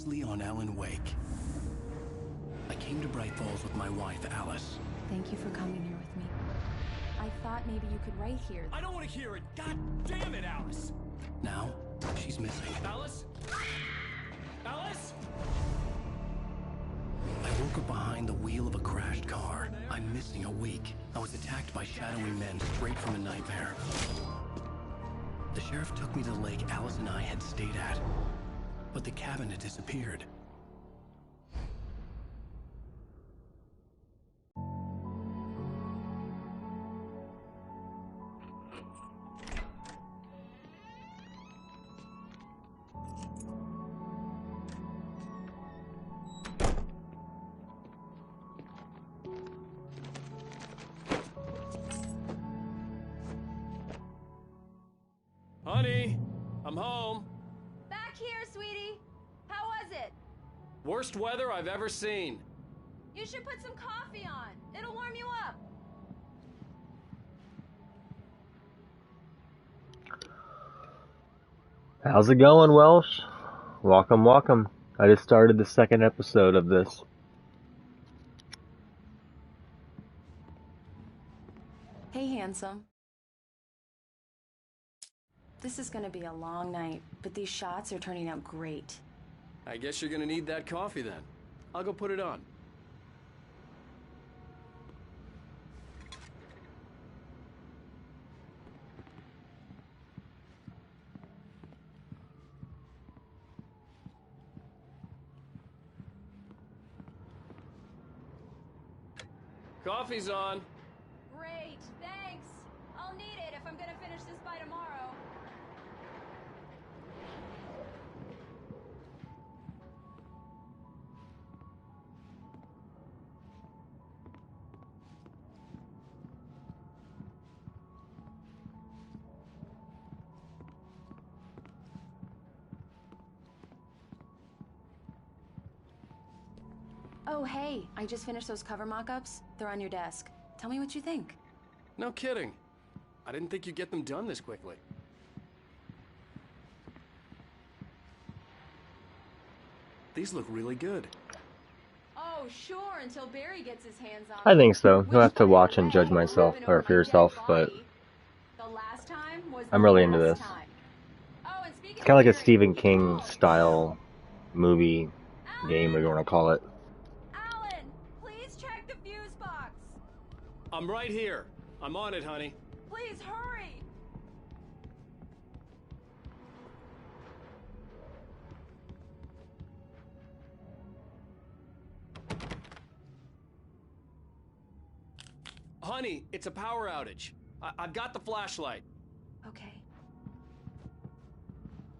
previously on Alan Wake. I came to Bright Falls with my wife, Alice. Thank you for coming here with me. I thought maybe you could write here. I don't want to hear it! God damn it, Alice! Now, she's missing. Alice? Alice? I woke up behind the wheel of a crashed car. I'm missing a week. I was attacked by shadowy men straight from a nightmare. The sheriff took me to the lake Alice and I had stayed at, but the cabin had disappeared. Honey, I'm home. Back here, sweetie. How was it? Worst weather I've ever seen. You should put some coffee on. It'll warm you up. How's it going, Welsh? Welcome, welcome. I just started the second episode of this. Hey, handsome. This is gonna be a long night, but these shots are turning out great. I guess you're gonna need that coffee then. I'll go put it on. Coffee's on. Great, thanks. I'll need it if I'm gonna finish this by tomorrow. Oh, hey, I just finished those cover mock-ups. They're on your desk. Tell me what you think. No kidding. I didn't think you'd get them done this quickly. These look really good. Oh, sure, until Barry gets his hands on I think so. You'll have to watch and judge myself, or for yourself, but the last time was I'm really into this. Oh, and speaking It's kind of like a Barry, Stephen King style movie, game, or you want to call it. Alan, please check the fuse box. I'm right here. I'm on it, honey. Please hurry. Honey, it's a power outage. I've got the flashlight. Okay.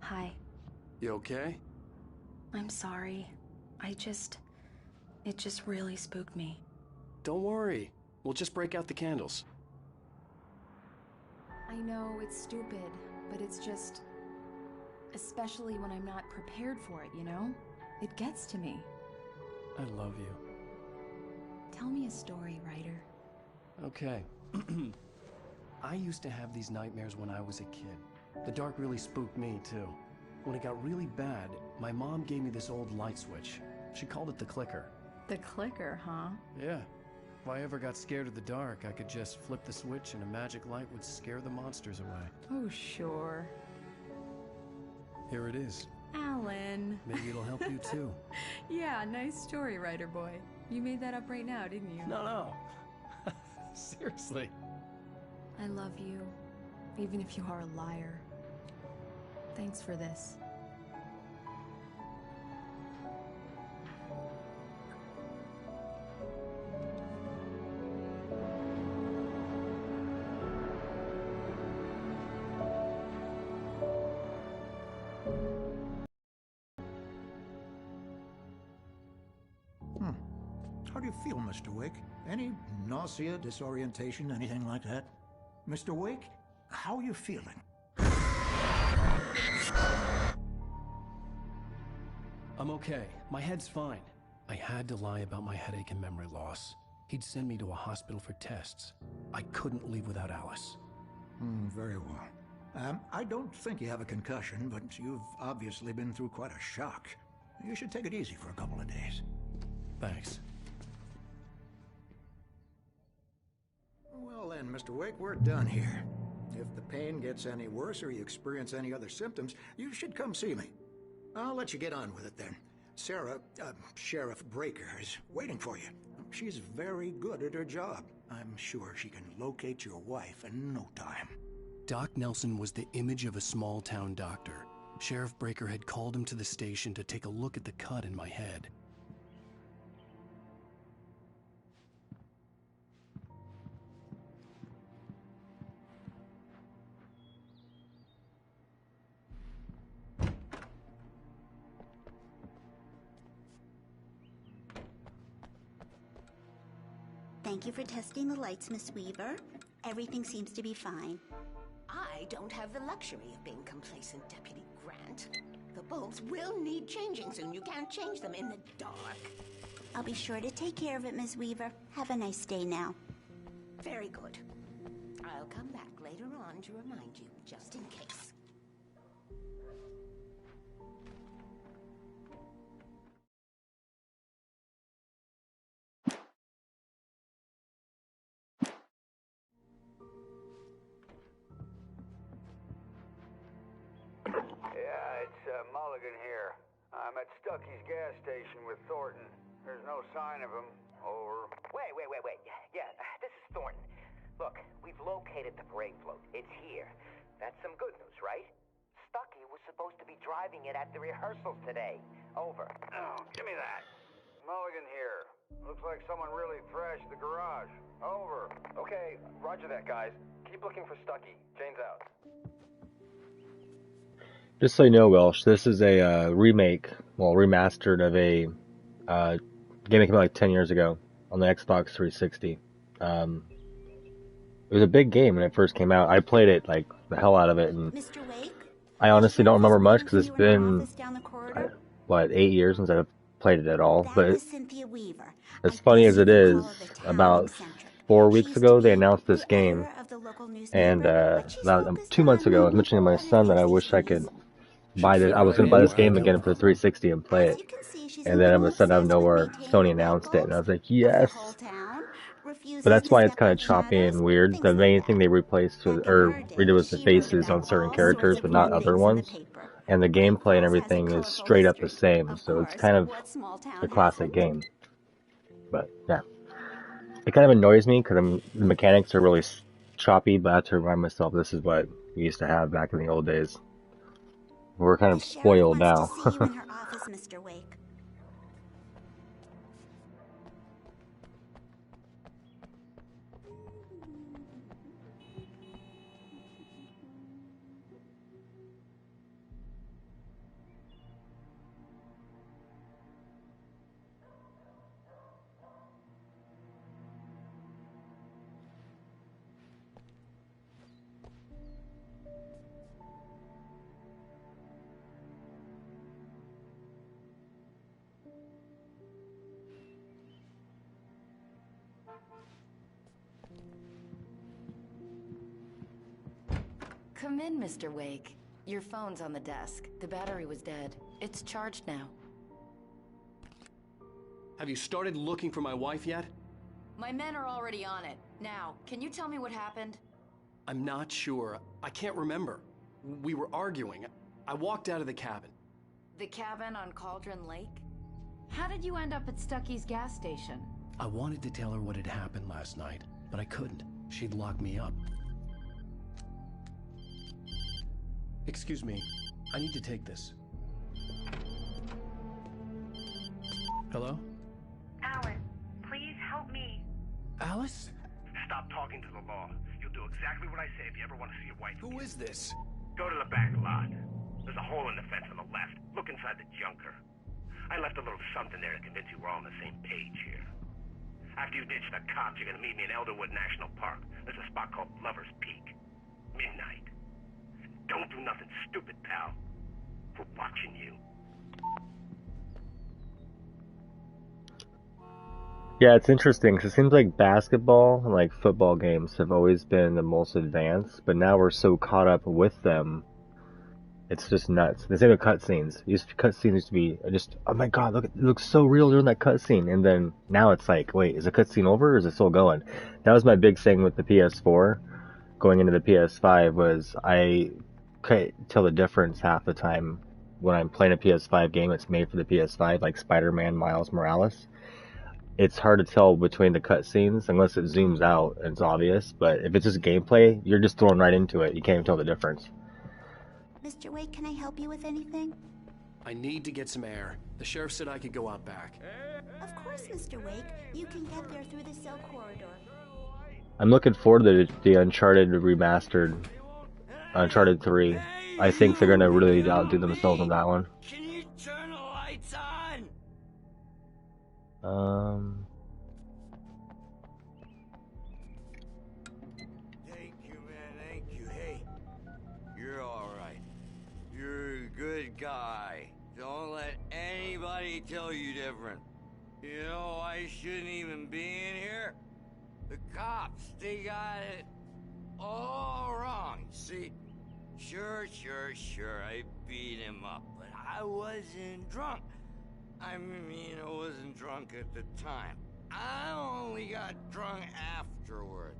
Hi. You okay? I'm sorry. It just really spooked me. Don't worry. We'll just break out the candles. I know it's stupid, but it's just... Especially when I'm not prepared for it, you know? It gets to me. I love you. Tell me a story, writer. Okay. I used to have these nightmares when I was a kid. The dark really spooked me, too. When it got really bad, my mom gave me this old light switch. She called it the clicker. The clicker, huh? Yeah. If I ever got scared of the dark, I could just flip the switch and a magic light would scare the monsters away. Oh, sure. Here it is. Alan. Maybe it'll help you, too. Yeah, nice story, writer boy. You made that up right now, didn't you? No. Seriously. I love you, even if you are a liar. Thanks for this. How do you feel, Mr. Wake? Any nausea, disorientation, anything like that? Mr. Wake, how are you feeling? I'm okay. My head's fine. I had to lie about my headache and memory loss. He'd send me to a hospital for tests. I couldn't leave without Alice. Very well. I don't think you have a concussion, but you've obviously been through quite a shock. You should take it easy for a couple of days. Thanks. Well then, Mr. Wake, we're done here. If the pain gets any worse or you experience any other symptoms, you should come see me. I'll let you get on with it then. Sarah, Sheriff Breaker, is waiting for you. She's very good at her job. I'm sure she can locate your wife in no time. Doc Nelson was the image of a small-town doctor. Sheriff Breaker had called him to the station to take a look at the cut in my head. Thank you for testing the lights, Miss Weaver. Everything seems to be fine. I don't have the luxury of being complacent, Deputy Grant. The bulbs will need changing soon. You can't change them in the dark. I'll be sure to take care of it, Miss Weaver. Have a nice day now. Very good. I'll come back later on to remind you, just in case. Yeah, it's Mulligan here. I'm at Stucky's gas station with Thornton. There's no sign of him. Over. Wait. Yeah, this is Thornton. Look, we've located the brake float. It's here. That's some good news, right? Stucky was supposed to be driving it at the rehearsals today. Over. Oh, give me that. Mulligan here. Looks like someone really thrashed the garage. Over. Okay, roger that, guys. Keep looking for Stucky. Jane's out. Just so you know, Welsh, this is a remake, well, remastered of a game that came out like 10 years ago on the Xbox 360. It was a big game when it first came out. I played it, like, the hell out of it, and Mr. Wake? I honestly don't remember much because it's been, Down the corridor? 8 years since I've played it at all. That But was Cynthia Weaver. as I funny guess as it you could is, call her the town about eccentric. 4 She weeks used ago to they be announced this the game, editor of the local and newspaper, but she's about focused 2 months on ago I was mentioning to my son that I wish I could buy this. I was going to buy this game again for the 360 and play As it. you can see, she's And then a all of a little sudden out of obsessed with nowhere, maintaining Sony the announced it, and I was like, The yes. whole town refuses But that's to why it's step kind of in choppy shadows, and weird. things The like main that. thing they replaced was, Back in or her day, redid was the she wrote faces about on certain all characters, sorts of but not weird other things in the ones. paper. And the Great gameplay and Falls has a everything is colorful straight up the history. same, Of so it's course, kind of what small town a classic hasn't? game. But yeah, it kind of annoys me because the mechanics are really choppy, but I have to remind myself this is what we used to have back in the old days. We're kind The of sheriff spoiled wants now. to see you in her office, Mr. Wake. Come in, Mr. Wake. Your phone's on the desk. The battery was dead. It's charged now. Have you started looking for my wife yet? My men are already on it. Now, can you tell me what happened? I'm not sure. I can't remember. We were arguing. I walked out of the cabin. The cabin on Cauldron Lake? How did you end up at Stucky's gas station? I wanted to tell her what had happened last night, but I couldn't. She'd lock me up. Excuse me. I need to take this. Hello? Alice, please help me. Alice? Stop talking to the law. You'll do exactly what I say if you ever want to see your wife. Who is this? Go to the back lot. There's a hole in the fence on the left. Look inside the junker. I left a little something there to convince you we're all on the same page here. After you ditch the cops, you're gonna meet me in Elderwood National Park. There's a spot called Lover's Peak. Midnight. Don't do nothing stupid, pal. We're watching you. Yeah, it's interesting because it seems like basketball and like football games have always been the most advanced, but now we're so caught up with them It's just nuts. The same with cutscenes. Cutscenes used to be just, oh my god, look, it looks so real during that cutscene. And then now it's like, wait, is the cutscene over or is it still going? That was my big thing with the PS4 going into the PS5 was I couldn't tell the difference half the time when I'm playing a PS5 game that's made for the PS5, like Spider-Man Miles Morales. It's hard to tell between the cutscenes unless it zooms out and it's obvious. But if it's just gameplay, you're just thrown right into it. You can't even tell the difference. Mr. Wake, can I help you with anything? I need to get some air. The sheriff said I could go out back. Of course, Mr. Wake. You can get there through the cell corridor. I'm looking forward to the Uncharted Remastered, Uncharted 3. I think they're gonna really outdo themselves on that one. Can you turn the lights on? Thank you, man. Thank you. Hey, you're all right. You're a good guy. Don't let anybody tell you different. You know, I shouldn't even be in here. The cops, they got it all wrong. See, sure, I beat him up, but I wasn't drunk. I mean, I wasn't drunk at the time. I only got drunk afterward.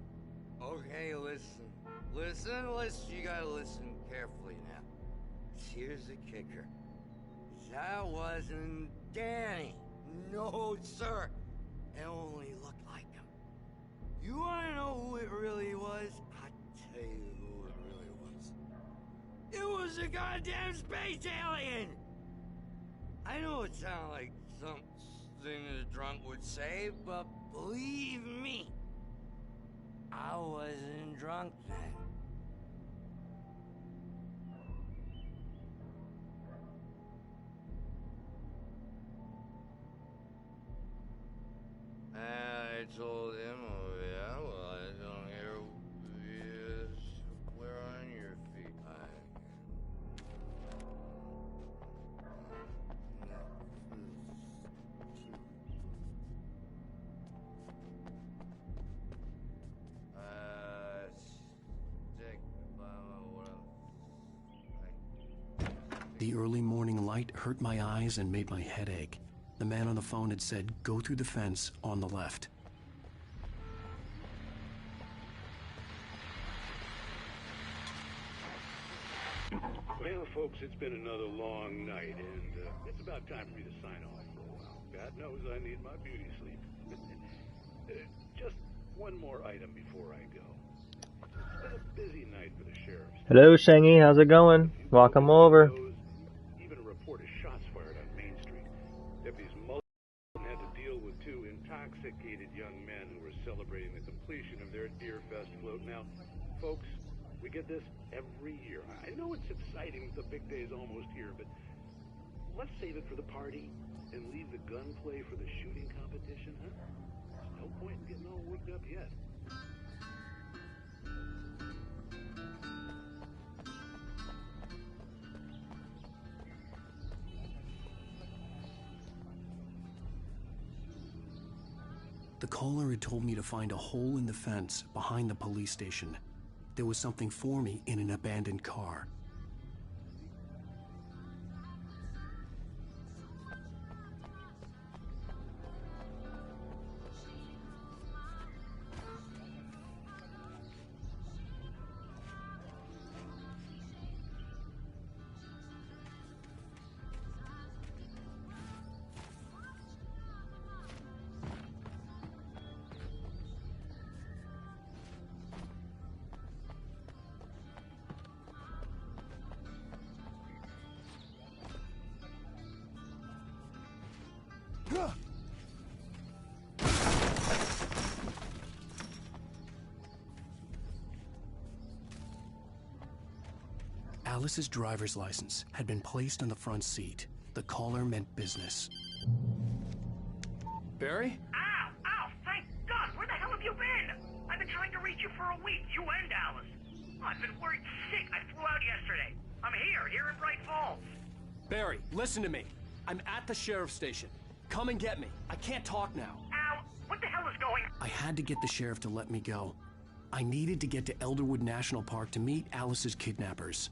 Okay, listen. You gotta listen carefully now. Here's the kicker. That wasn't Danny. No, sir. It only looked like him. You wanna know who it really was? I'll tell you who it really was. It was a goddamn space alien! I know it sounds like something a drunk would say, but believe me, I wasn't drunk then. I told him, oh yeah, well, I don't hear where on your feet. The early morning light hurt my eyes and made my head ache. The man on the phone had said, go through the fence on the left. Well, folks, it's been another long night, and it's about time for me to sign off for a while. God knows I need my beauty sleep. Just one more item before I go. It's been a busy night for the sheriffs. Hello, Shangy. How's it going? Welcome over. Even a report of shots fired on Main Street. Deputies Mullen had to deal with two intoxicated young men who were celebrating the completion of their Deer Fest float. Now, folks, we get this every year. I know it's exciting, the big day's almost here, but let's save it for the party and leave the gunplay for the shooting competition, huh? There's no point in getting all worked up yet. The caller had told me to find a hole in the fence behind the police station. There was something for me in an abandoned car. Alice's driver's license had been placed on the front seat. The caller meant business. Barry? Ow! Thank God! Where the hell have you been? I've been trying to reach you for a week, you and Alice. Oh, I've been worried sick. I flew out yesterday. I'm here in Bright Falls. Barry, listen to me. I'm at the sheriff's station. Come and get me. I can't talk now. Ow! What the hell is going on? I had to get the sheriff to let me go. I needed to get to Elderwood National Park to meet Alice's kidnappers.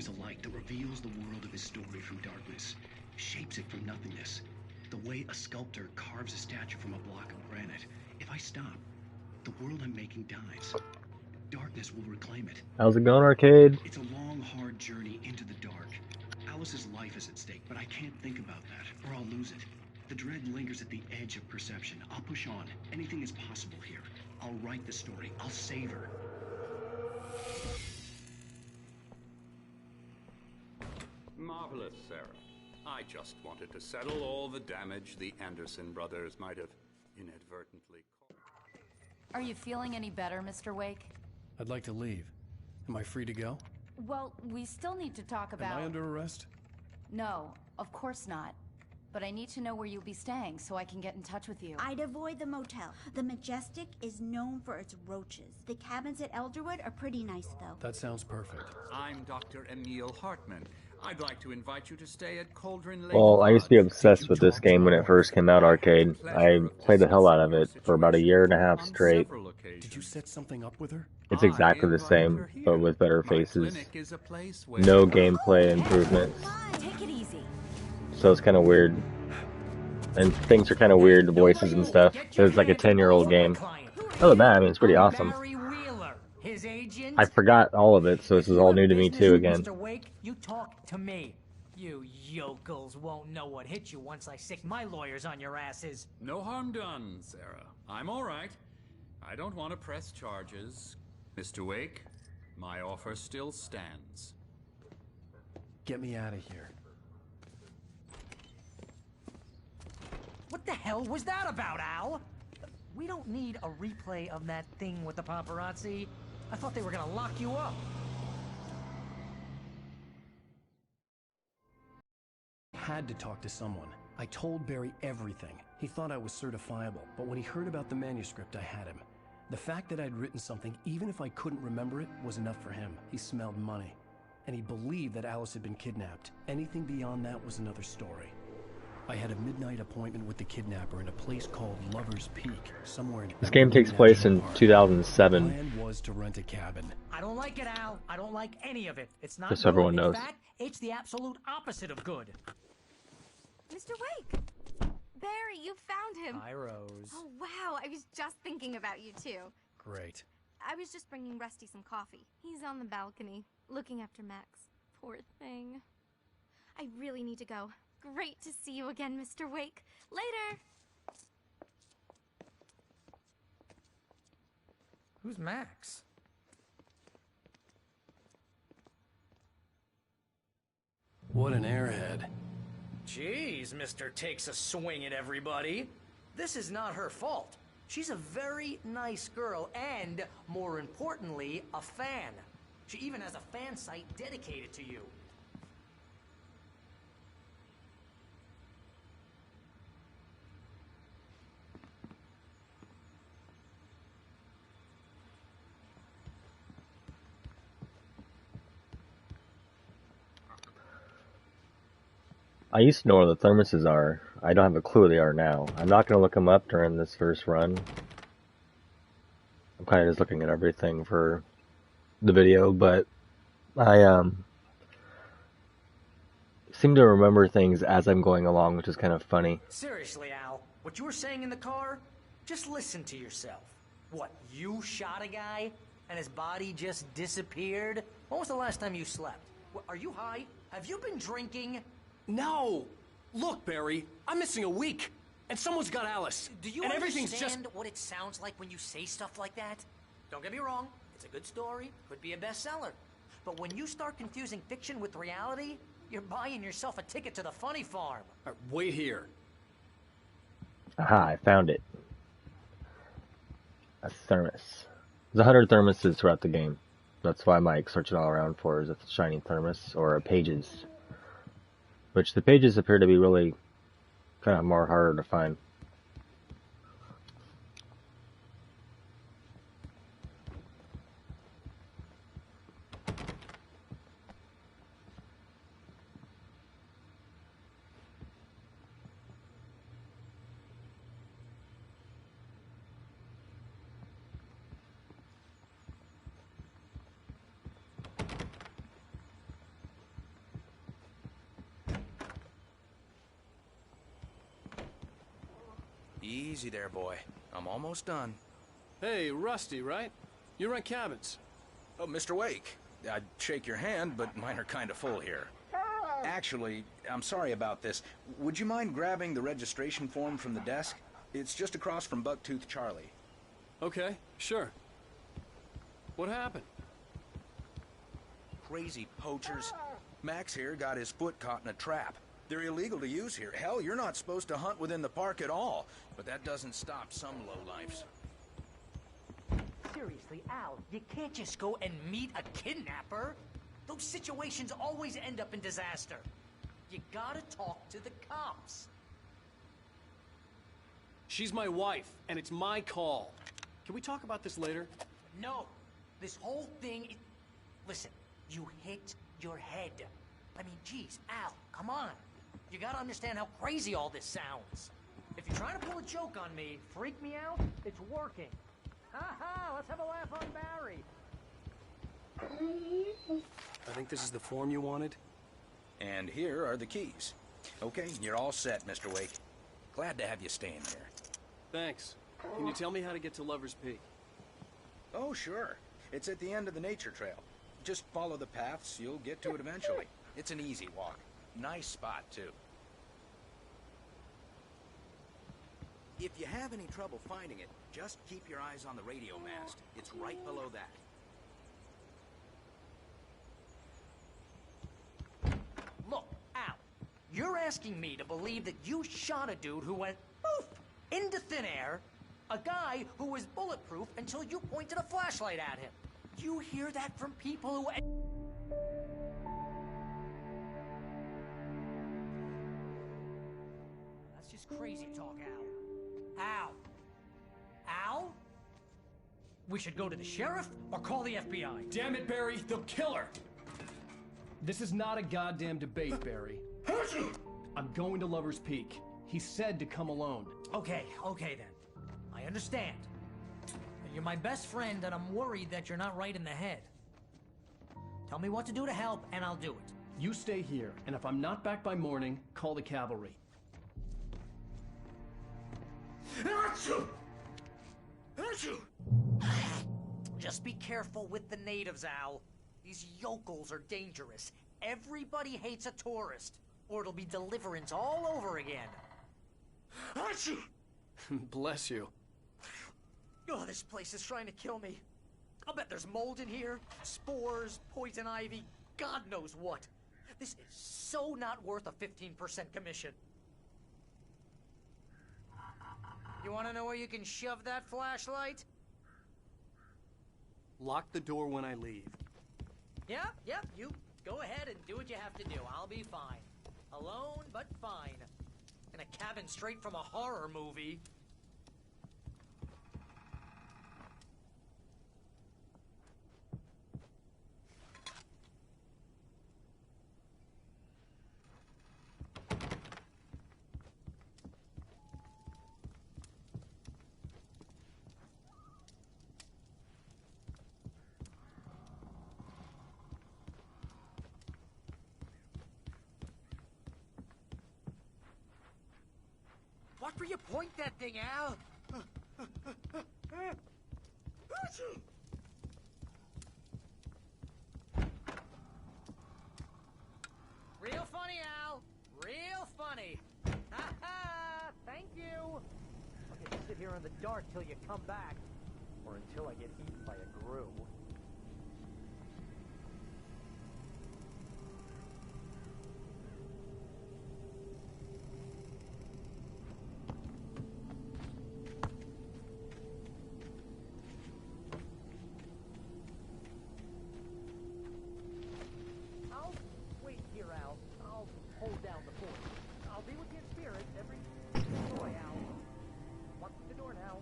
is a light that reveals the world of his story from darkness, shapes it from nothingness. The way a sculptor carves a statue from a block of granite. If I stop, the world I'm making dies. Darkness will reclaim it. How's it going, Arcade? It's a long, hard journey into the dark. Alice's life is at stake, but I can't think about that, or I'll lose it. The dread lingers at the edge of perception. I'll push on. Anything is possible here. I'll write the story. I'll save her. Marvelous, Sarah. I just wanted to settle all the damage the Anderson brothers might have inadvertently caused. Are you feeling any better, Mr. Wake? I'd like to leave. Am I free to go? Well, we still need to talk about... Am I under arrest? No, of course not. But I need to know where you'll be staying so I can get in touch with you. I'd avoid the motel. The Majestic is known for its roaches. The cabins at Elderwood are pretty nice, though. That sounds perfect. I'm Dr. Emil Hartman. I'd like to invite you to stay at Cauldron Lake. Well, I used to be obsessed with this game when it first came out, Arcade. I played the hell out of it for about a year and a half straight. Did you set something up with her? It's exactly the same, but with better faces. No gameplay improvements. Take it easy. So it's kind of weird. And things are kind of weird, the voices and stuff. It's like a 10-year-old game. Other than that, I mean, it's pretty awesome. I forgot all of it, so this is all new to me too again. Mr. Wake, you talk to me. You yokels won't know what hit you once I sick my lawyers on your asses. No harm done, Sarah. I'm all right. I don't want to press charges. Mr. Wake, my offer still stands. Get me out of here. What the hell was that about, Al? We don't need a replay of that thing with the paparazzi. I thought they were gonna lock you up. Had to talk to someone. I told Barry everything. He thought I was certifiable, but when he heard about the manuscript, I had him. The fact that I'd written something, even if I couldn't remember it, was enough for him. He smelled money. And he believed that Alice had been kidnapped. Anything beyond that was another story. I had a midnight appointment with the kidnapper in a place called Lover's Peak, somewhere in... This game takes place in 2007. The plan was to rent a cabin. I don't like it, Al. I don't like any of it. It's not Just good. so everyone In knows. fact, it's the absolute opposite of good. Mr. Wake! Barry, you found him! Hi, Rose. Oh, wow, I was just thinking about you, too. Great. I was just bringing Rusty some coffee. He's on the balcony, looking after Max. Poor thing. I really need to go. Great to see you again, Mr. Wake. Later! Who's Max? What an airhead. Jeez, Mr. Takes a swing at everybody. This is not her fault. She's a very nice girl and, more importantly, a fan. She even has a fan site dedicated to you. I used to know where the thermoses are. I don't have a clue where they are now. I'm not going to look them up during this first run. I'm kind of just looking at everything for the video, but I seem to remember things as I'm going along, which is kind of funny. Seriously, Al, what you were saying in the car? Just listen to yourself. What, you shot a guy and his body just disappeared? When was the last time you slept? What, are you high? Have you been drinking? No! Look, Barry, I'm missing a week, and someone's got Alice. Do you and understand everything's just... what it sounds like when you say stuff like that? Don't get me wrong, it's a good story, could be a bestseller. But when you start confusing fiction with reality, you're buying yourself a ticket to the funny farm. Wait here. Aha, I found it. A thermos. There's 100 thermoses throughout the game. That's why Mike searching all around for is a shiny thermos or a pages. Which the pages appear to be really kind of more harder to find. Easy there, boy. I'm almost done. Hey, Rusty, right? You rent cabins. Oh, Mr. Wake. I'd shake your hand, but mine are kind of full here. Actually, I'm sorry about this. Would you mind grabbing the registration form from the desk? It's just across from Bucktooth Charlie. Okay, sure. What happened? Crazy poachers. Max here got his foot caught in a trap. They're illegal to use here. Hell, you're not supposed to hunt within the park at all. But that doesn't stop some lowlifes. Seriously, Al, you can't just go and meet a kidnapper. Those situations always end up in disaster. You gotta talk to the cops. She's my wife, and it's my call. Can we talk about this later? No. This whole thing is... Listen, you hit your head. I mean, geez, Al, come on. You gotta understand how crazy all this sounds. If you're trying to pull a joke on me, freak me out, it's working. Ha-ha, let's have a laugh on Barry. I think this is the form you wanted. And here are the keys. Okay, you're all set, Mr. Wake. Glad to have you staying here. Thanks. Can you tell me how to get to Lover's Peak? Oh, sure. It's at the end of the nature trail. Just follow the paths, you'll get to it eventually. It's an easy walk. Nice spot, too. If you have any trouble finding it, just keep your eyes on the radio mast. It's right below that. Look, Al, you're asking me to believe that you shot a dude who went poof into thin air, a guy who was bulletproof until you pointed a flashlight at him. You hear that from people who... That's just crazy talk, Al. Al? Al? We should go to the sheriff or call the FBI. Damn it, Barry, they'll kill her! This is not a goddamn debate, Barry. I'm going to Lover's Peak. He said to come alone. Okay then. I understand. You're my best friend, and I'm worried that you're not right in the head. Tell me what to do to help, and I'll do it. You stay here, and if I'm not back by morning, call the cavalry. Just be careful with the natives, Al. These yokels are dangerous. Everybody hates a tourist, or it'll be Deliverance all over again. Bless you. Oh, this place is trying to kill me. I'll bet there's mold in here, spores, poison ivy, God knows what. This is so not worth a 15% commission. You want to know where you can shove that flashlight? Lock the door when I leave. Yep, you go ahead and do what you have to do. I'll be fine. Alone, but fine. In a cabin straight from a horror movie. Watch where you point that thing, Al! Real funny, Al! Real funny! Ha-ha! Thank you! Okay, sit here in the dark till you come back. Or until I get eaten by a grue. I'll wait here, Al. I'll hold down the fort. I'll be with you in spirit every joy, Al. Walk through the door now.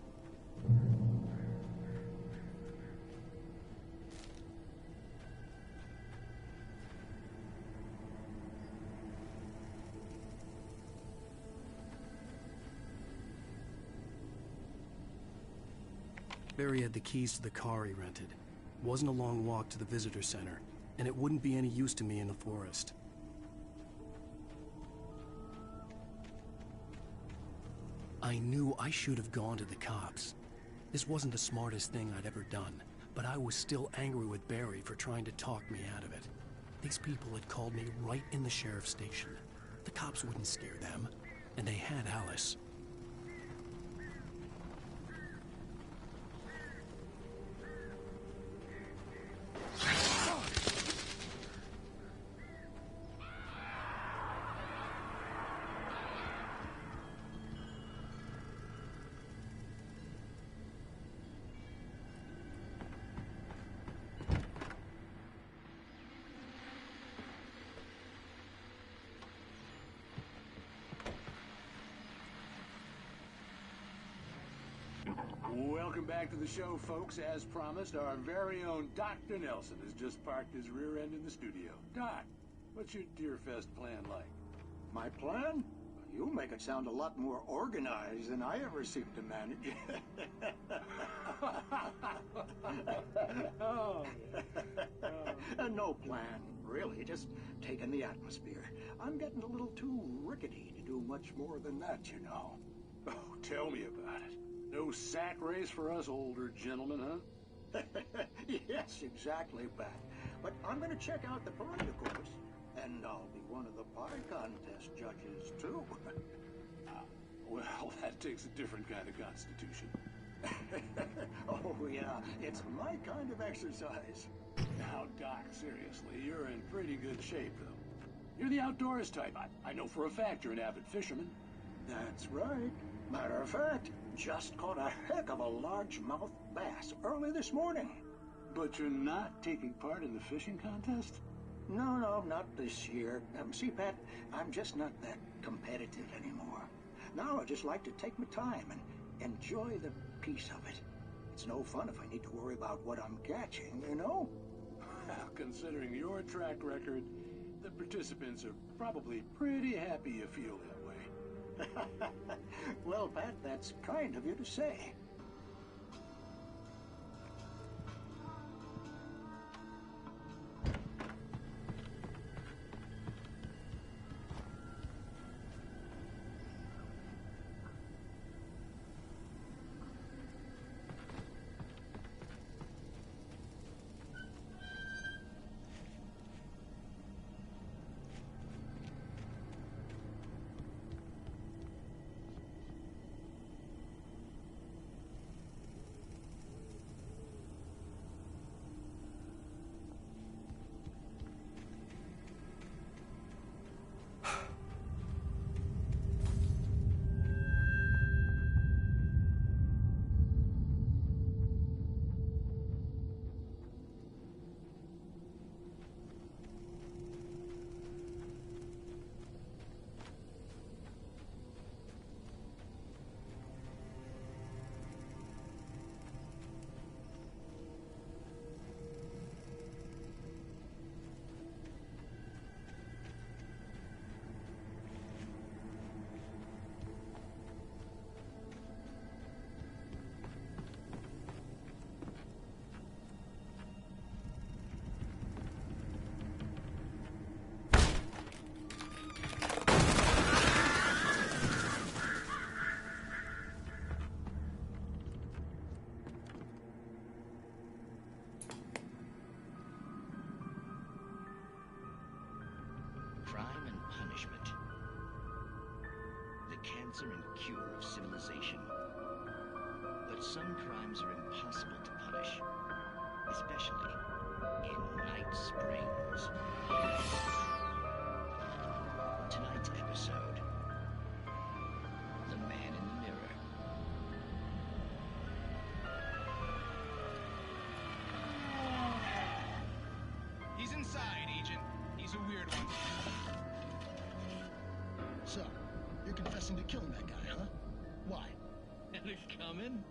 Barry had the keys to the car he rented. It wasn't a long walk to the visitor center, and it wouldn't be any use to me in the forest. I knew I should have gone to the cops. This wasn't the smartest thing I'd ever done, but I was still angry with Barry for trying to talk me out of it. These people had called me right in the sheriff's station. The cops wouldn't scare them, and they had Alice. Welcome back to the show, folks. As promised, our very own Dr. Nelson has just parked his rear end in the studio. Doc, what's your Deerfest plan like? My plan? You make it sound a lot more organized than I ever seem to manage. No plan, really. Just taking the atmosphere. I'm getting a little too rickety to do much more than that, you know. Oh, tell me about it. No sack race for us older gentlemen, huh? Yes, exactly, Pat. But I'm going to check out the parade, of course. And I'll be one of the pie contest judges, too. Well, that takes a different kind of constitution. Oh, yeah. It's my kind of exercise. Now, Doc, seriously, you're in pretty good shape, though. You're the outdoors type. I know for a fact you're an avid fisherman. That's right. Matter of fact, just caught a heck of a largemouth bass early this morning. But you're not taking part in the fishing contest? No, not this year. See, Pat, I'm just not that competitive anymore. Now I just like to take my time and enjoy the peace of it. It's no fun if I need to worry about what I'm catching, you know? Well, considering your track record, the participants are probably pretty happy you feel that way. Well, Pat, that's kind of you to say. Crime and punishment. The cancer and cure of civilization. But some crimes are impossible to punish, especially in Night Springs. Tonight's episode, The Man in the Mirror. He's inside, Agent. He's a weird one. So, you're confessing to killing that guy, huh? Why? Ellis coming?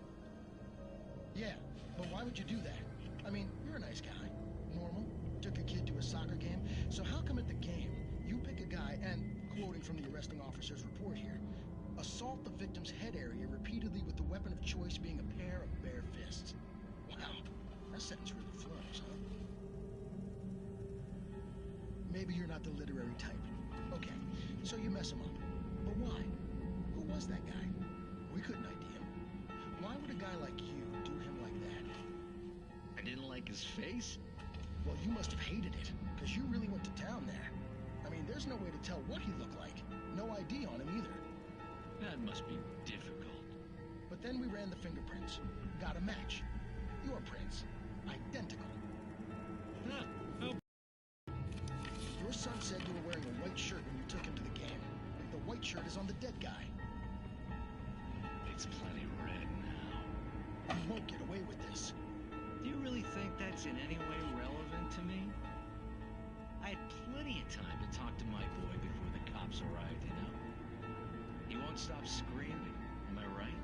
Yeah, but why would you do that? I mean, you're a nice guy. Normal. Took your kid to a soccer game. So how come at the game, you pick a guy and, quoting from the arresting officer's report here, assault the victim's head area repeatedly with the weapon of choice being a pair of bare fists? Wow, that sentence really flows, huh? Maybe you're not the literary type. Okay, so you mess him up. But why? Who was that guy? We couldn't ID him. Why would a guy like you do him like that? I didn't like his face? Well, you must have hated it, because you really went to town there. I mean, there's no way to tell what he looked like. No ID on him either. That must be difficult. But then we ran the fingerprints. Got a match. Your prints. Identical. Huh. Oh. Your son said you were wearing a white shirt when you took him to the game. The white shirt is on the dead guy. It's plenty red now. You won't get away with this. Do you really think that's in any way relevant to me? I had plenty of time to talk to my boy before the cops arrived, you know? He won't stop screaming, am I right?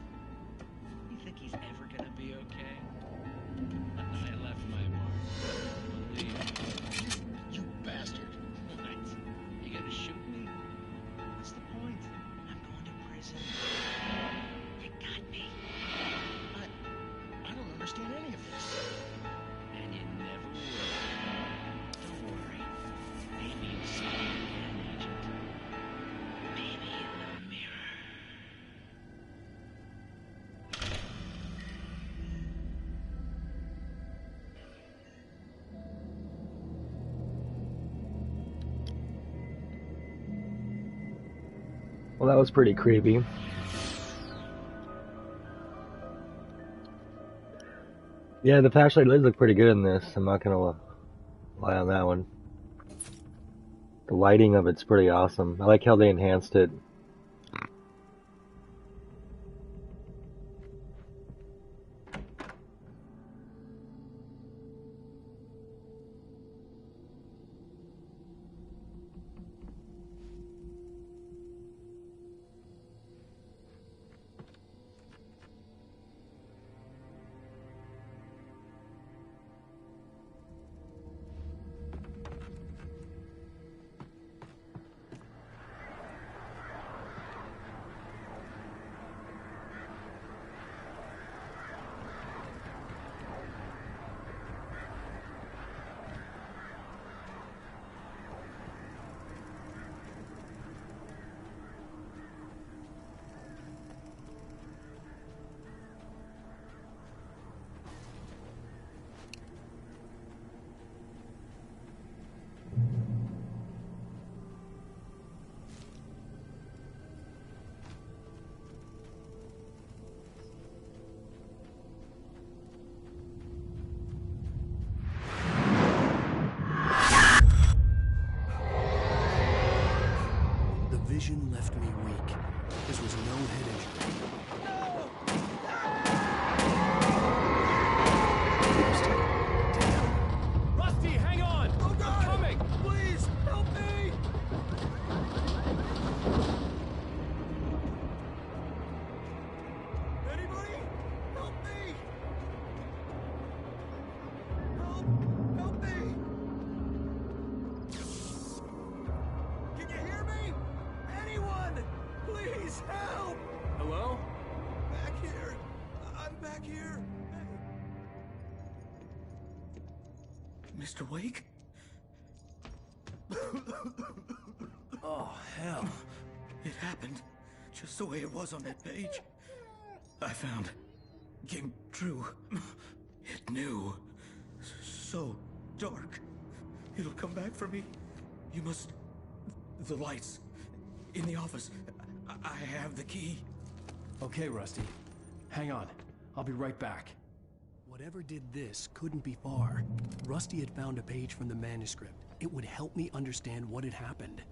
You think he's ever gonna be okay? I left my mark. Believe me. You bastard. What? You gonna shoot me? What's the point? I'm going to prison. You got me. I don't understand any of this. And you never will. Don't worry. Maybe you'll see me again, Agent. Maybe in the mirror. Well, that was pretty creepy. Yeah, the flashlight lids look pretty good in this. I'm not gonna lie on that one. The lighting of it's pretty awesome. I like how they enhanced it. The vision left me weak. This was no head injury. Damn. Rusty, hang on! Oh God! I'm coming! Please, help me! Anybody? Help me! Help me! Can you hear me? Anyone? Please help! Hello? Back here. I'm back here. Mr. Wake? Oh, hell. It happened just the way it was on that page. I found. Came true. It knew. So dark. It'll come back for me. You must. The lights. In the office. I have the key. Okay, Rusty. Hang on. I'll be right back. Whatever did this couldn't be far. Rusty had found a page from the manuscript. It would help me understand what had happened.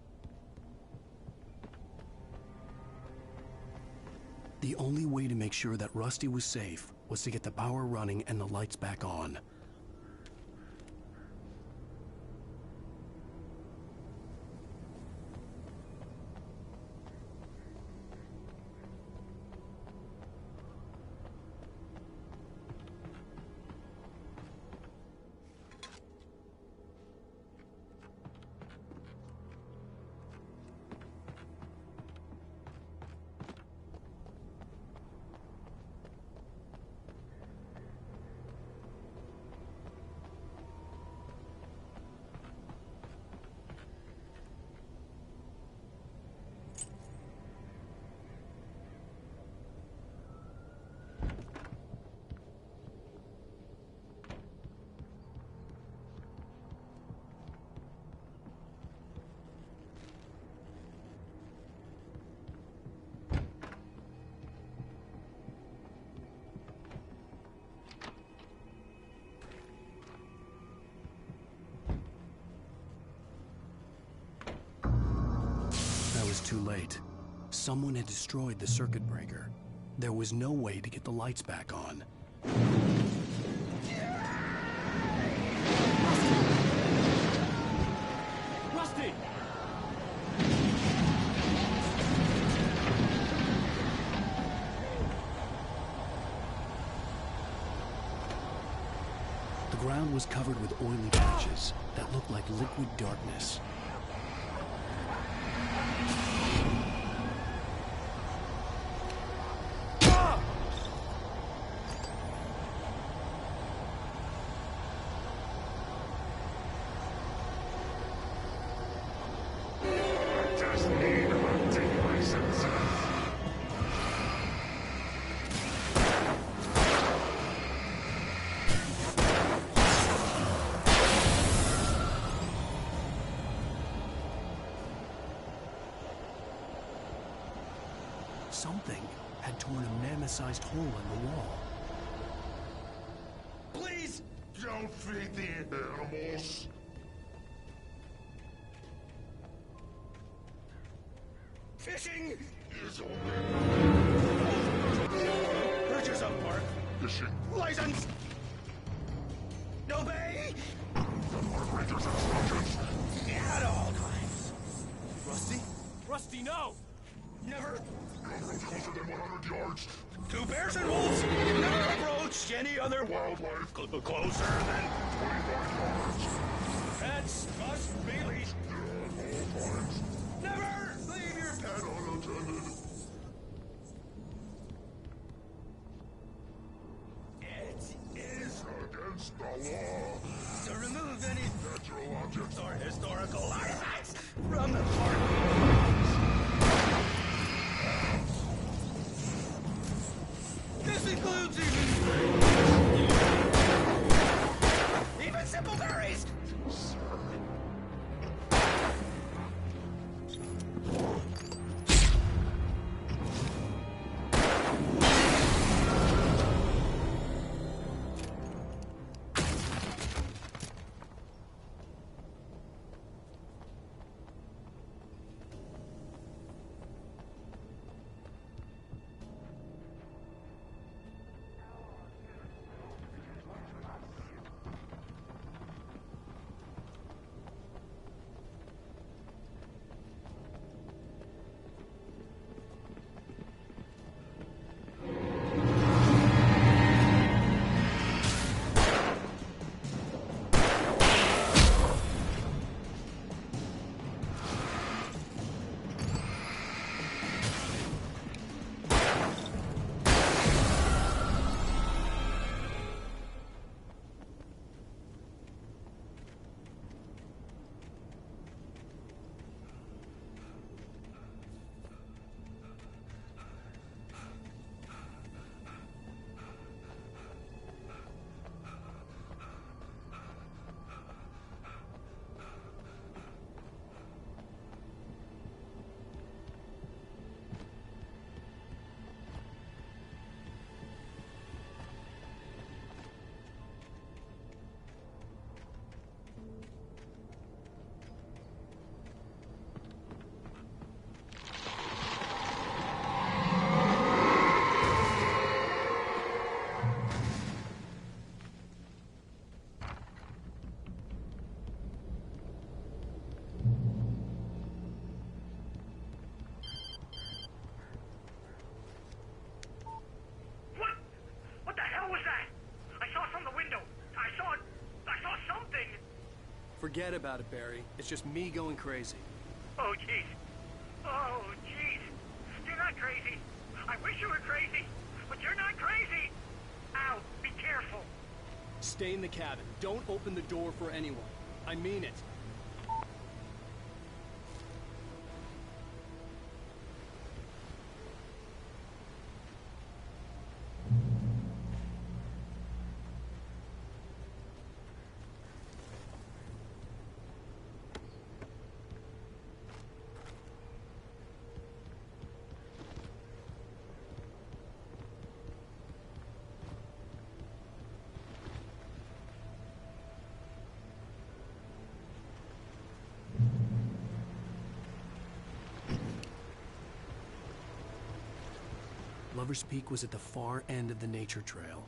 The only way to make sure that Rusty was safe was to get the power running and the lights back on. late. Someone had destroyed the circuit breaker. There was no way to get the lights back on. Rusty! The ground was covered with oily patches that looked like liquid darkness. Something had torn a mammoth-sized hole in the wall. Please! Don't feed the animals! Fishing is Purchase of park. Fishing. License! No bay! Rangers instructions. At all times. Rusty? Rusty, no! Never. No road closer than 100 yards. Two bears and wolves never approached any other wildlife closer than 25 yards. Pets must be leashed. At all times. Never leave your pet unattended. It is against the law to remove any natural objects or historical artifacts from the park. This includes even simple berries. Forget about it, Barry. It's just me going crazy. Oh, jeez. Oh, jeez. You're not crazy. I wish you were crazy, but you're not crazy. Ow, be careful. Stay in the cabin. Don't open the door for anyone. I mean it. Lover's Peak was at the far end of the nature trail.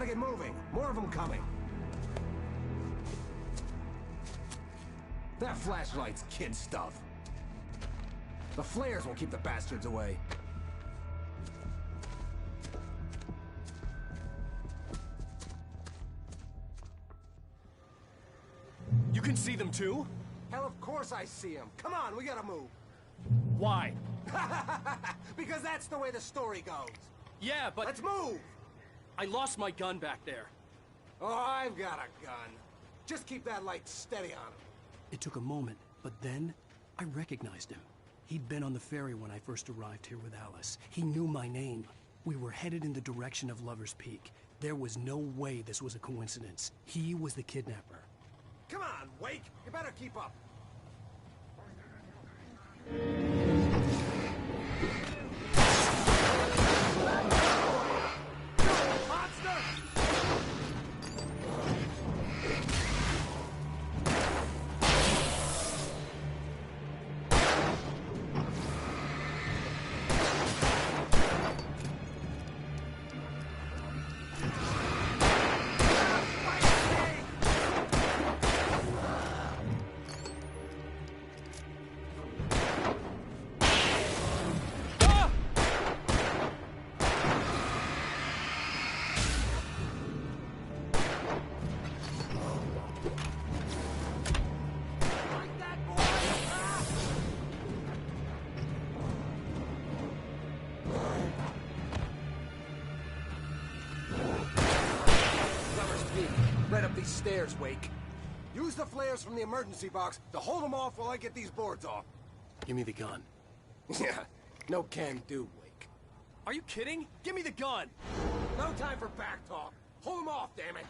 get moving. More of them coming. That flashlight's kid stuff. The flares will keep the bastards away. You can see them too? Hell, of course I see them. Come on, we gotta move. Why? Because that's the way the story goes. Yeah, but... Let's move! I lost my gun back there. Oh, I've got a gun. Just keep that light steady on him. It took a moment, but then I recognized him. He'd been on the ferry when I first arrived here with Alice. He knew my name. We were headed in the direction of Lover's Peak. There was no way this was a coincidence. He was the kidnapper. Come on, Wake! You better keep up. Stairs, Wake. Use the flares from the emergency box to hold them off while I get these boards off. Give me the gun. Yeah, no can do, Wake. Are you kidding? Give me the gun! No time for back talk. Hold them off, damn it.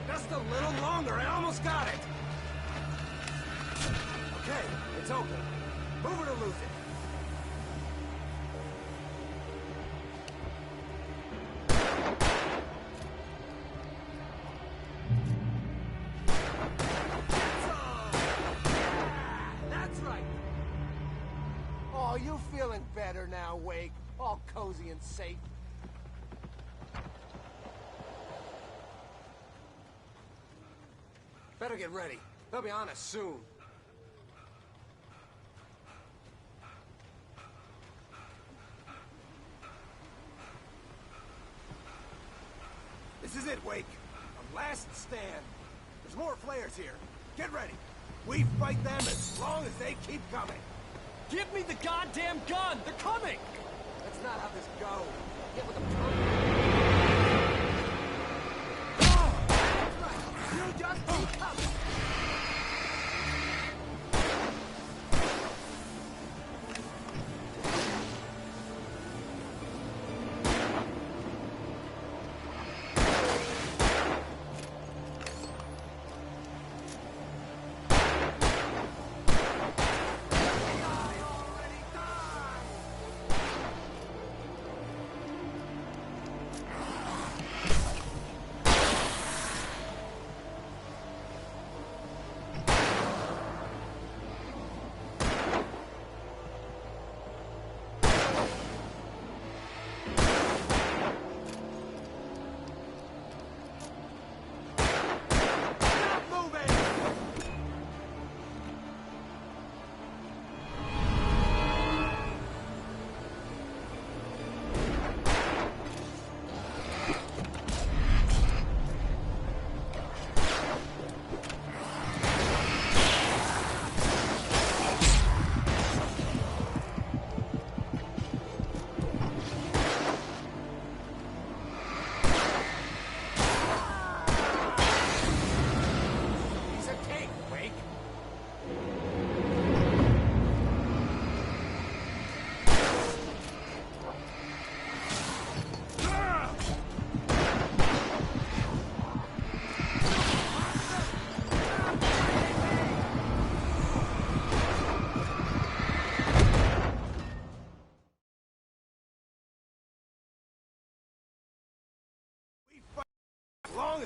Just a little longer. I almost got it. Okay, it's open. Move it or lose it. That's right. Oh, you feeling better now, Wake? All cozy and safe. Better get ready. They'll be on us soon. This is it, Wake. A last stand. There's more flares here. Get ready. We fight them as long as they keep coming. Give me the goddamn gun! They're coming! That's not how this goes. Get with them. You just keep coming!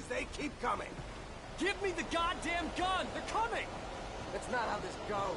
as they keep coming. Give me the goddamn gun! They're coming! That's not how this goes.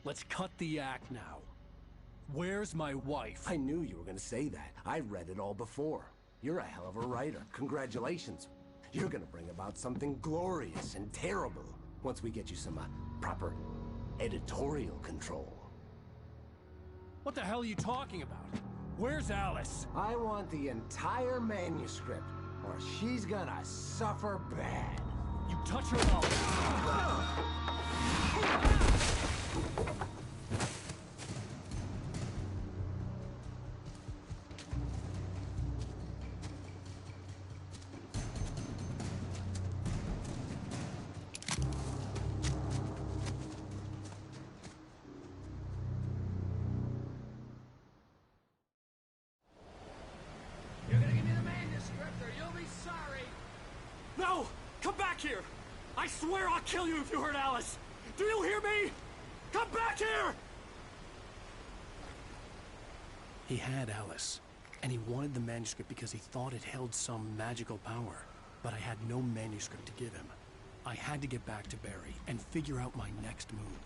Let's cut the act now. Where's my wife? I knew you were gonna say that. I read it all before. You're a hell of a writer. Congratulations. You're gonna bring about something glorious and terrible once we get you some proper editorial control. What the hell are you talking about? Where's Alice? I want the entire manuscript, or she's gonna suffer bad. You touch her now. You're gonna give me the manuscript, or you'll be sorry. No! Come back here! I swear I'll kill you if you hurt Alice! Do you hear me? Come back here! He had Alice, and he wanted the manuscript because he thought it held some magical power. But I had no manuscript to give him. I had to get back to Barry and figure out my next move.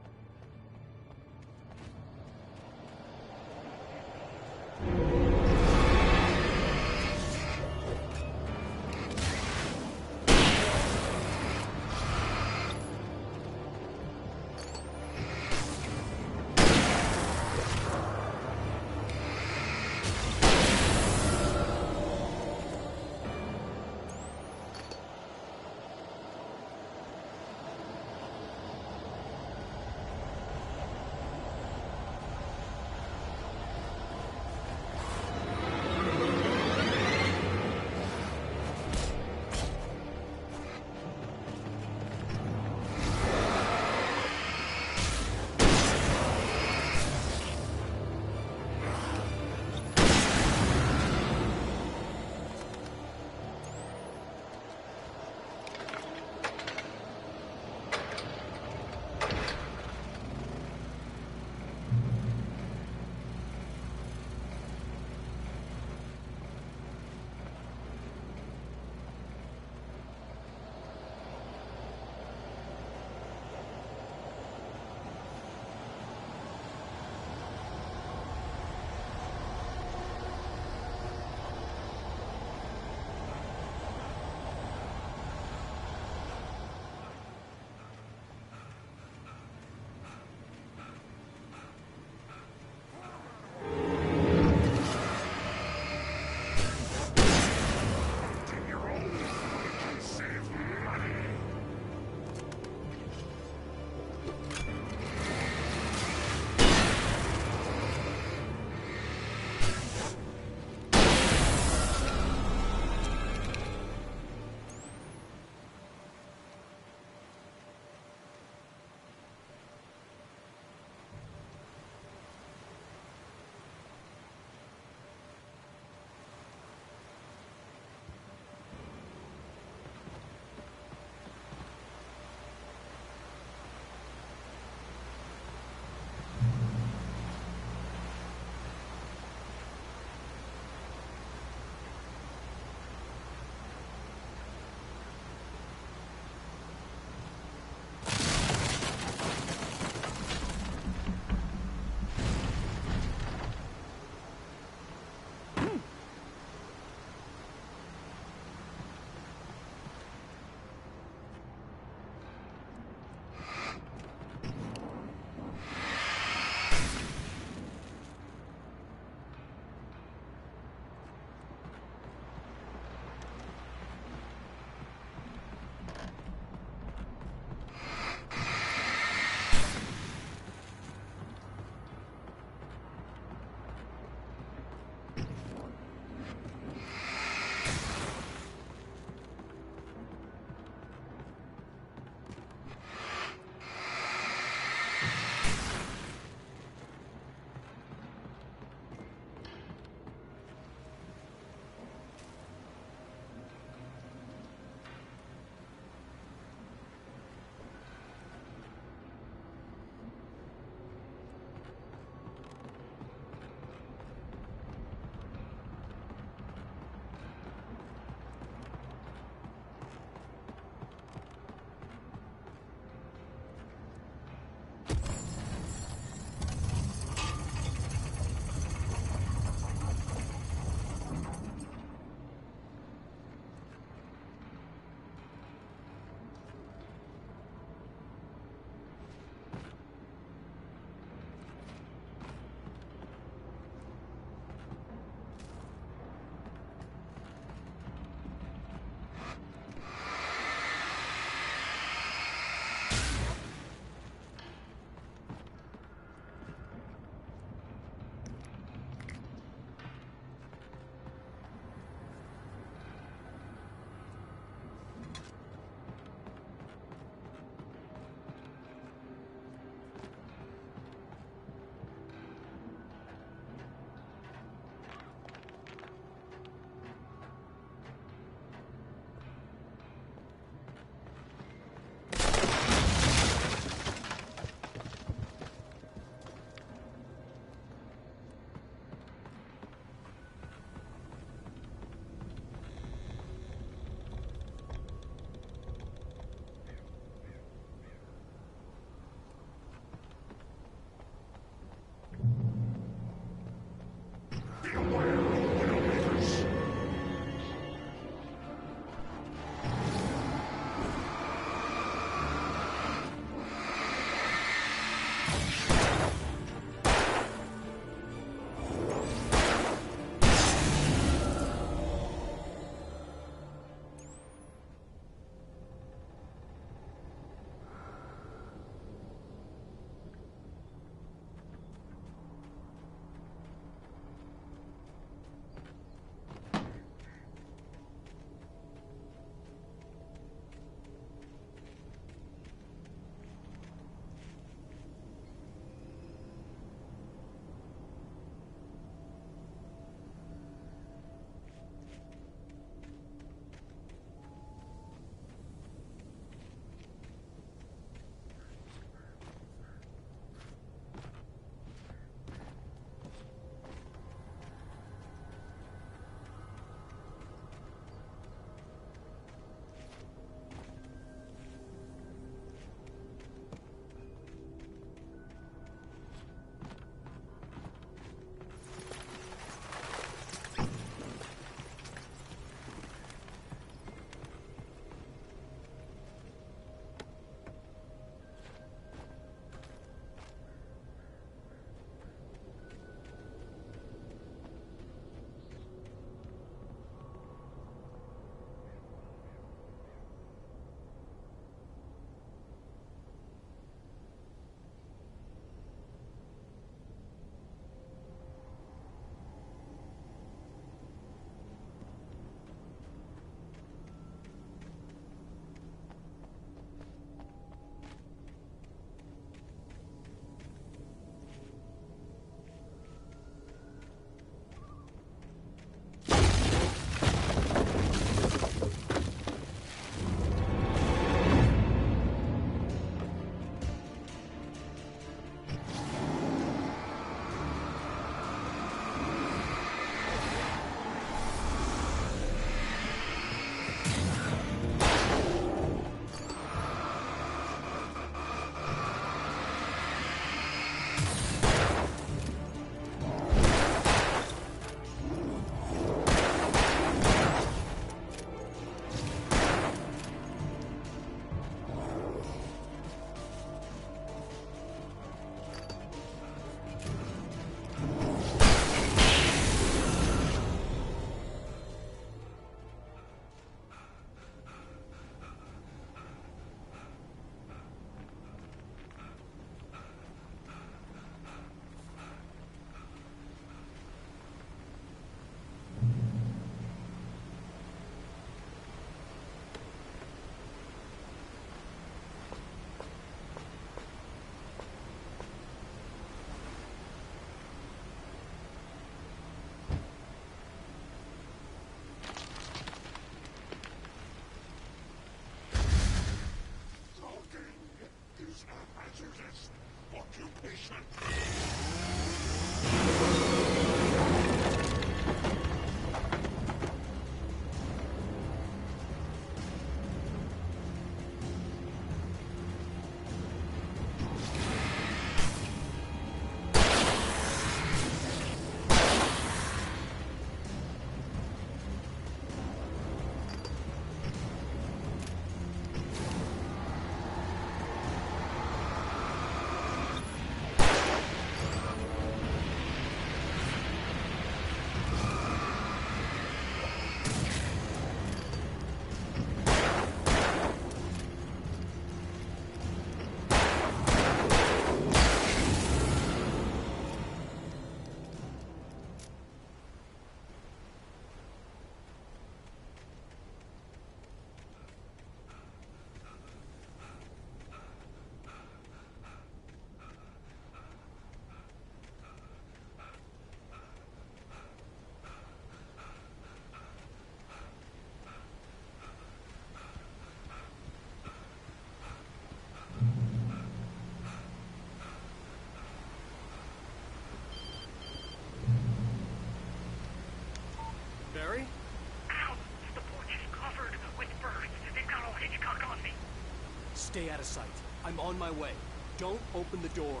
Stay out of sight. I'm on my way. Don't open the door.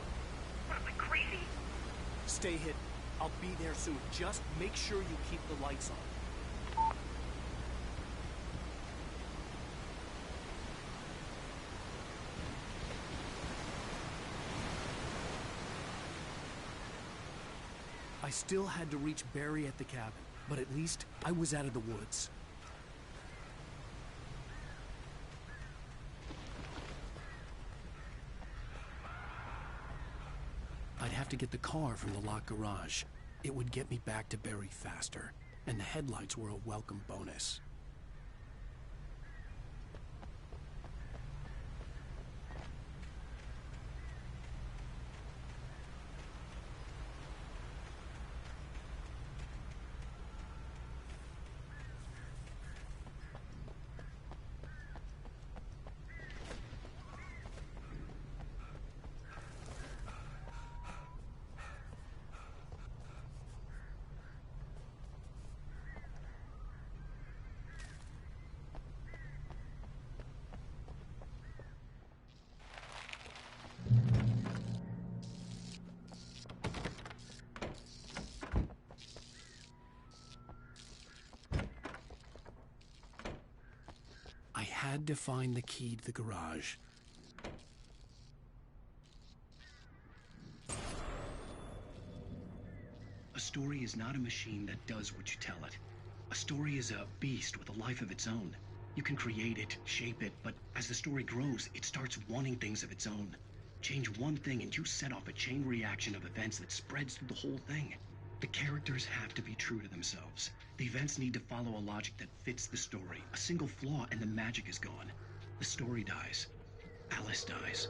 What, am I crazy? Stay hidden. I'll be there soon. Just make sure you keep the lights on. I still had to reach Barry at the cabin, but at least I was out of the woods. I'd have to get the car from the locked garage. It would get me back to Barry faster, and the headlights were a welcome bonus. I had to find the key to the garage. A story is not a machine that does what you tell it. A story is a beast with a life of its own. You can create it, shape it, but as the story grows, it starts wanting things of its own. Change one thing and you set off a chain reaction of events that spreads through the whole thing. The characters have to be true to themselves. The events need to follow a logic that fits the story. A single flaw and the magic is gone. The story dies. Alice dies.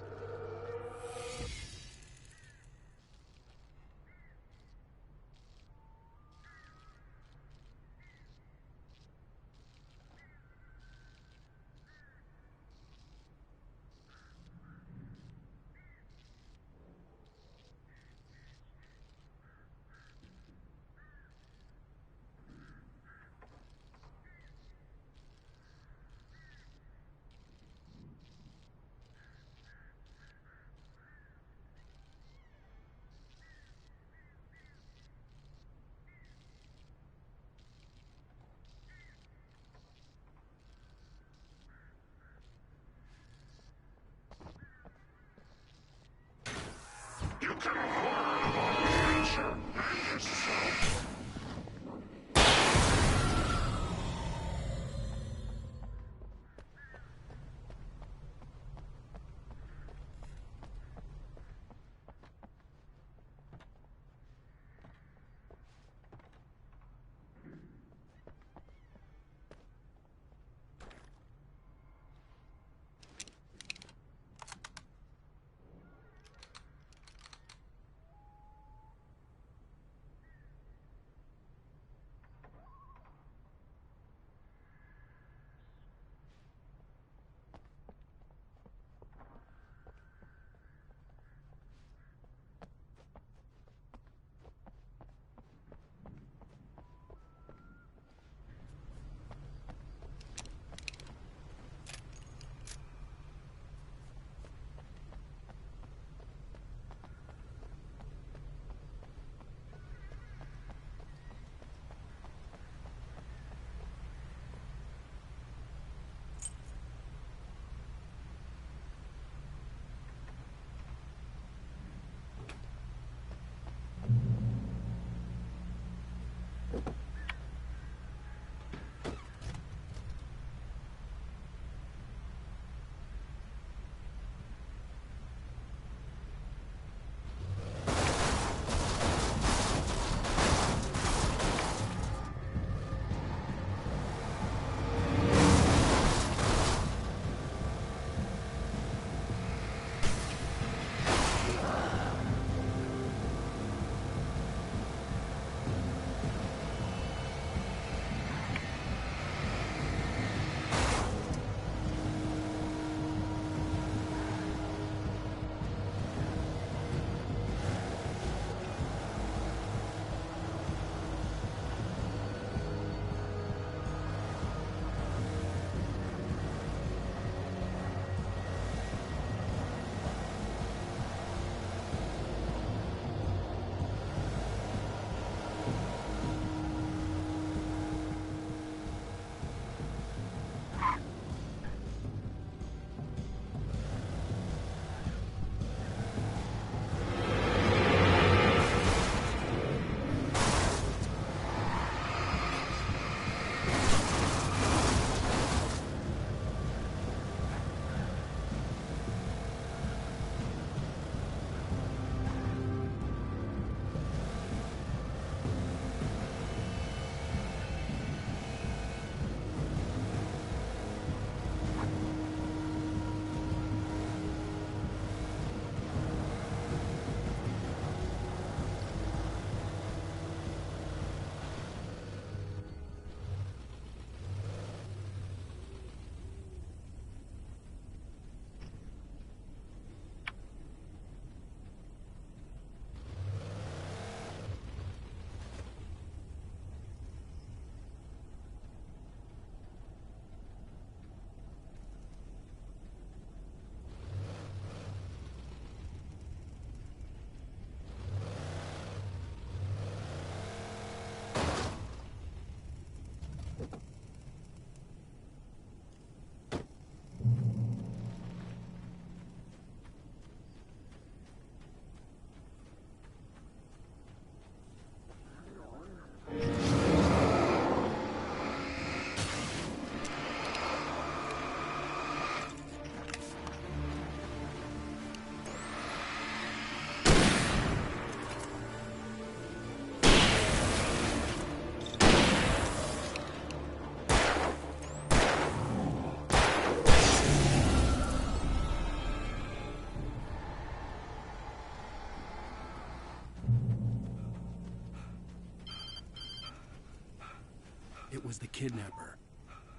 was the kidnapper.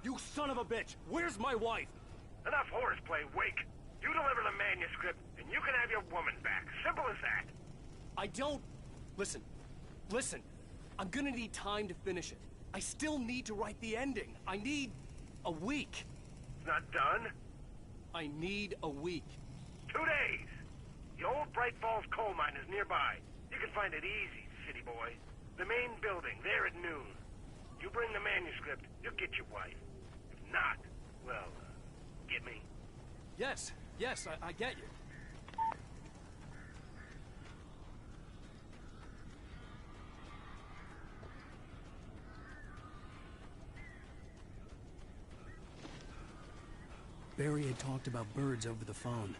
You son of a bitch! Where's my wife? Enough horseplay, Wake. You deliver the manuscript, and you can have your woman back. Simple as that. I don't... Listen. Listen. I'm gonna need time to finish it. I still need to write the ending. I need... a week. It's not done? I need a week. 2 days. The old Bright Falls coal mine is nearby. You can find it easy, city boy. The main building, there at noon. You bring the manuscript, you'll get your wife. If not, well, get me? Yes, I get you. Barry had talked about birds over the phone.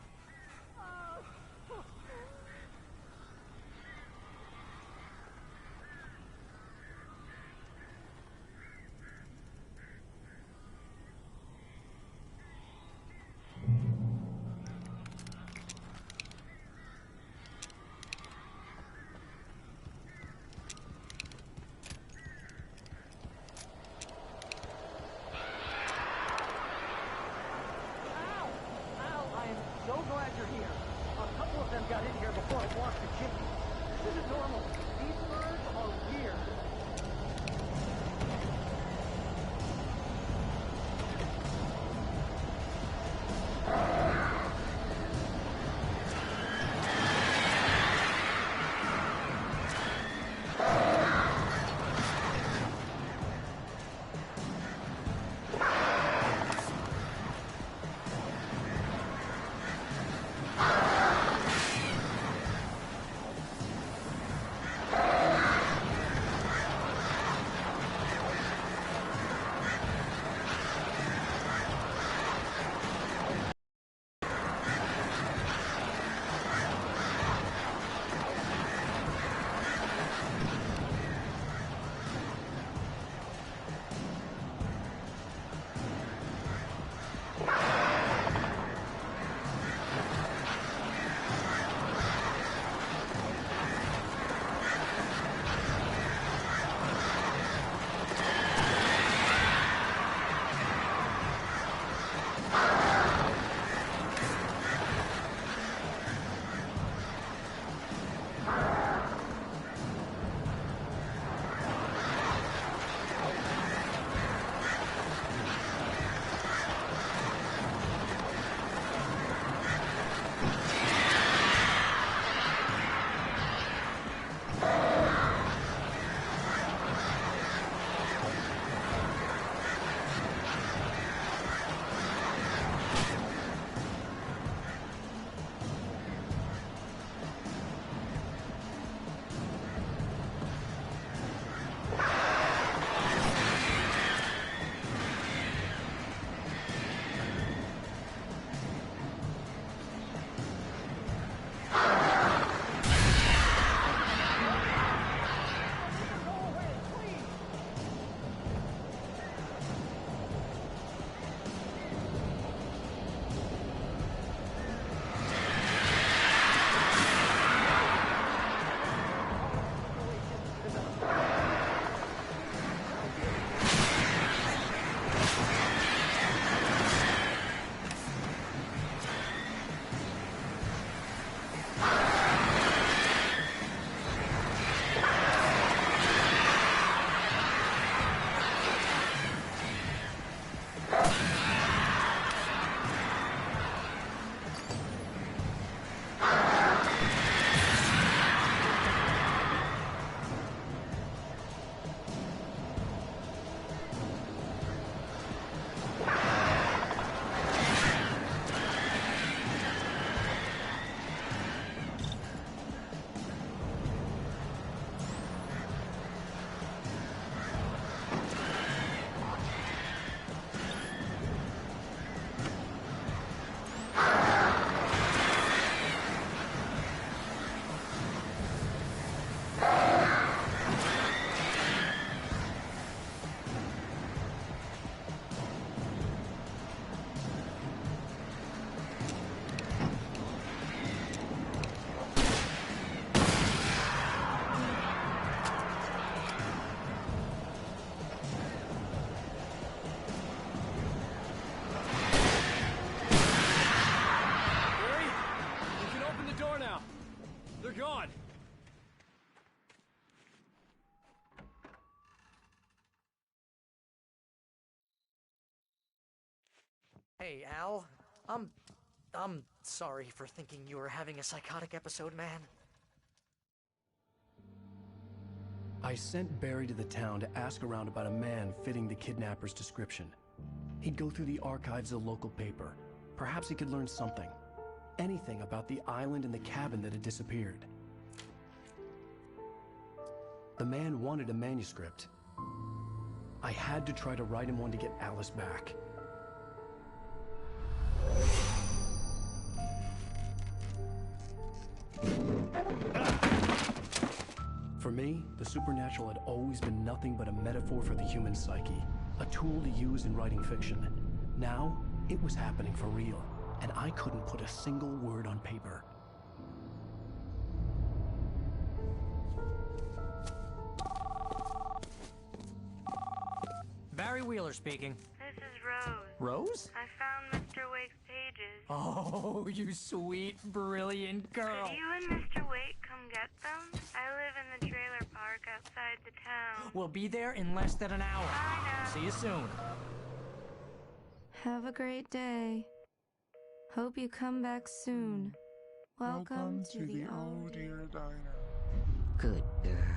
Hey, Al. I'm sorry for thinking you were having a psychotic episode, man. I sent Barry to the town to ask around about a man fitting the kidnapper's description. He'd go through the archives of the local paper. Perhaps he could learn something. Anything about the island and the cabin that had disappeared. The man wanted a manuscript. I had to try to write him one to get Alice back. For me, the supernatural had always been nothing but a metaphor for the human psyche, a tool to use in writing fiction. Now, it was happening for real, and I couldn't put a single word on paper. Barry Wheeler speaking. This is Rose. Rose? I found Mr. Wake's pages. Oh, you sweet, brilliant girl. Could you and Mr. Wake come get them? I live in the trailer park outside the town. We'll be there in less than an hour. Bye now. See you soon. Have a great day. Hope you come back soon. Welcome to the old dear diner. Good girl.